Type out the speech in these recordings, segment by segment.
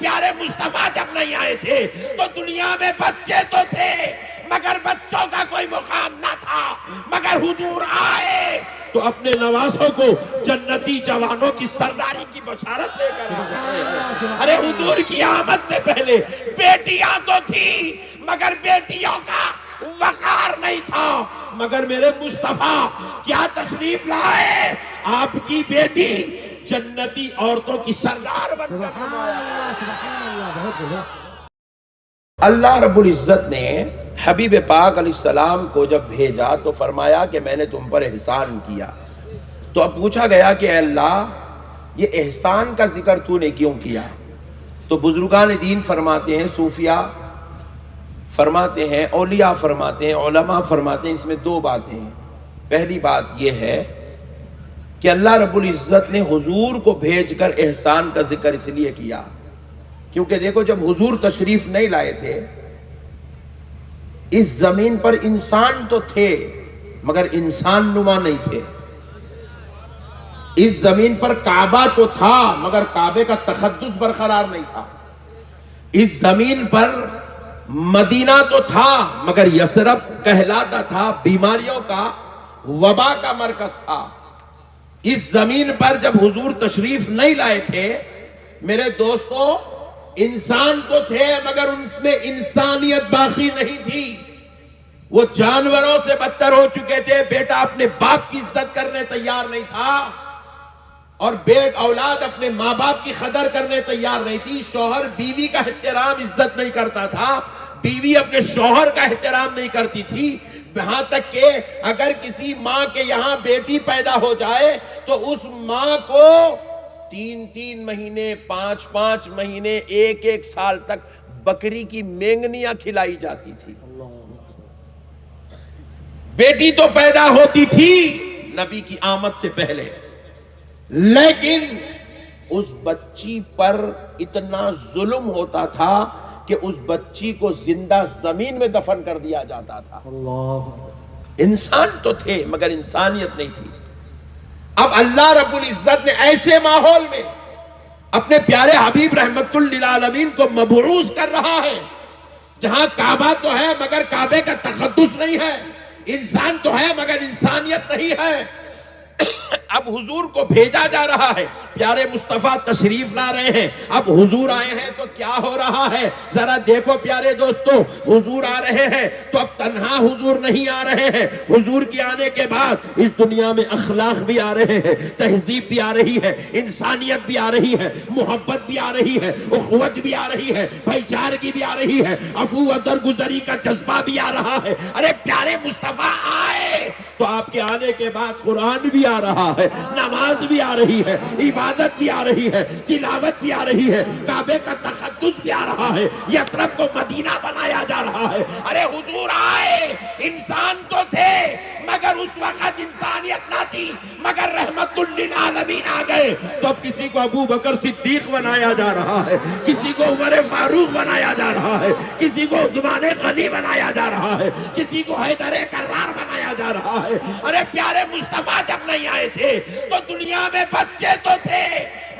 پیارے مصطفیٰ جب نہیں آئے تھے تو دنیا میں بچے تو تھے مگر بچوں کا کوئی مقام نہ تھا، مگر حضور آئے تو اپنے نوازوں کو جنتی جوانوں کی سرداری کی بشارت لے کر آئے۔ ارے حضور کی آمد سے پہلے بیٹیاں تو تھی مگر بیٹیوں کا وقار نہیں تھا، مگر میرے مصطفیٰ کیا تشریف لائے، آپ کی بیٹی جنتی عورتوں کی سردار بن کر اللہ رب العزت نے حبیب پاک علیہ السلام کو جب بھیجا تو فرمایا کہ میں نے تم پر احسان کیا۔ تو اب پوچھا گیا کہ اے اللہ یہ احسان کا ذکر تو نے کیوں کیا؟ تو بزرگان دین فرماتے ہیں، صوفیاء فرماتے ہیں، اولیاء فرماتے ہیں، علماء فرماتے ہیں، اس میں دو باتیں ہیں۔ پہلی بات یہ ہے کہ اللہ رب العزت نے حضور کو بھیج کر احسان کا ذکر اس لیے کیا کیونکہ دیکھو جب حضور تشریف نہیں لائے تھے اس زمین پر انسان تو تھے مگر انسان نما نہیں تھے، اس زمین پر کعبہ تو تھا مگر کعبے کا تقدس برقرار نہیں تھا، اس زمین پر مدینہ تو تھا مگر یثرب کہلاتا تھا بیماریوں کا، وبا کا مرکز تھا۔ اس زمین پر جب حضور تشریف نہیں لائے تھے میرے دوستو انسان تو تھے مگر ان میں انسانیت باقی نہیں تھی، وہ جانوروں سے بدتر ہو چکے تھے۔ بیٹا اپنے باپ کی عزت کرنے تیار نہیں تھا اور اولاد اپنے ماں باپ کی قدر کرنے تیار نہیں تھی، شوہر بیوی کا احترام عزت نہیں کرتا تھا، بیوی اپنے شوہر کا احترام نہیں کرتی تھی، یہاں تک کہ اگر کسی ماں کے یہاں بیٹی پیدا ہو جائے تو اس ماں کو 3 مہینے 5 مہینے 1 سال تک بکری کی مینگنیاں کھلائی جاتی تھی۔ بیٹی تو پیدا ہوتی تھی نبی کی آمد سے پہلے، لیکن اس بچی پر اتنا ظلم ہوتا تھا کہ اس بچی کو زندہ زمین میں دفن کر دیا جاتا تھا۔ انسان تو تھے مگر انسانیت نہیں تھی۔ اب اللہ رب العزت نے ایسے ماحول میں اپنے پیارے حبیب رحمت للعالمین کو مبعوث کر رہا ہے جہاں کعبہ تو ہے مگر کعبے کا تقدس نہیں ہے، انسان تو ہے مگر انسانیت نہیں ہے۔ اب حضور کو بھیجا جا رہا ہے، پیارے مصطفیٰ تشریف لا رہے ہیں، اب حضور آئے ہیں تو کیا ہو رہا ہے ذرا دیکھو پیارے دوستو، حضور آ رہے ہیں تو اب تنہا حضور نہیں آ رہے ہیں، حضور کے آنے کے بعد اس دنیا میں اخلاق بھی آ رہے ہیں، تہذیب بھی آ رہی ہے، انسانیت بھی آ رہی ہے، محبت بھی آ رہی ہے، اخوت بھی آ رہی ہے، بھائی چارگی بھی آ رہی ہے، عفو و درگزری کا جذبہ بھی آ رہا ہے۔ ارے پیارے مصطفیٰ آئے تو آپ کے آنے کے بعد قرآن بھی آ رہا ہے، نماز بھی آ رہی ہے، عبادت بھی آ رہی ہے، تلاوت بھی آ رہی ہے، کعبے کا تقدس بھی آ رہا ہے، یثرب کو مدینہ بنایا جا رہا ہے۔ ارے حضور آئے، انسان تو تھے مگر اس وقت انسانیت نہ تھی، مگر رحمت للعالمین آ گئے تو اب کسی کو ابو بکر صدیق بنایا جا رہا ہے، کسی کو عمر فاروق بنایا جا رہا ہے، کسی کو عثمان غنی بنایا جا رہا ہے، کسی کو حیدر کرار بنایا جا رہا ہے۔ ارے پیارے مصطفیٰ جب نہیں آئے تھے تو دنیا میں بچے تو تھے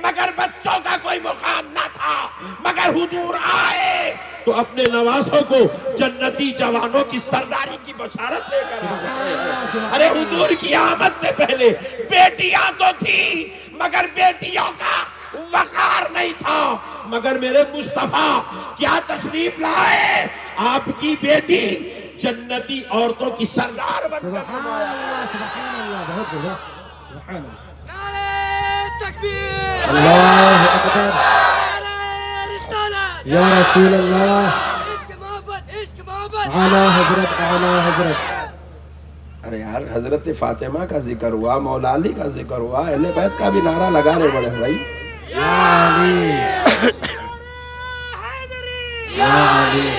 مگر بچوں کا کوئی مقام نہ تھا، مگر حضور آئے تو اپنے نوازوں کو جنتی جوانوں کی سرداری کی بشارت لے کر آئے۔ ارے حضور کی آمد سے پہلے بیٹیاں تو تھی مگر بیٹیوں کا وقار نہیں تھا، مگر میرے مصطفیٰ کیا تشریف لائے، آپ کی بیٹی جنتی عورتوں کی سردار بن کر نعرہ تکبیر، اللہ اکبر، نعرہ رسالت، یا رسول اللہ، عشق محبت، اعلیٰ حضرت، اعلیٰ حضرت۔ ارے یار حضرت فاطمہ کا ذکر ہوا، مولا علی کا ذکر ہوا، اہل بیت کا بھی نعرہ لگا رہے بڑے بھائی۔ یا علی، حیدری، یا علی۔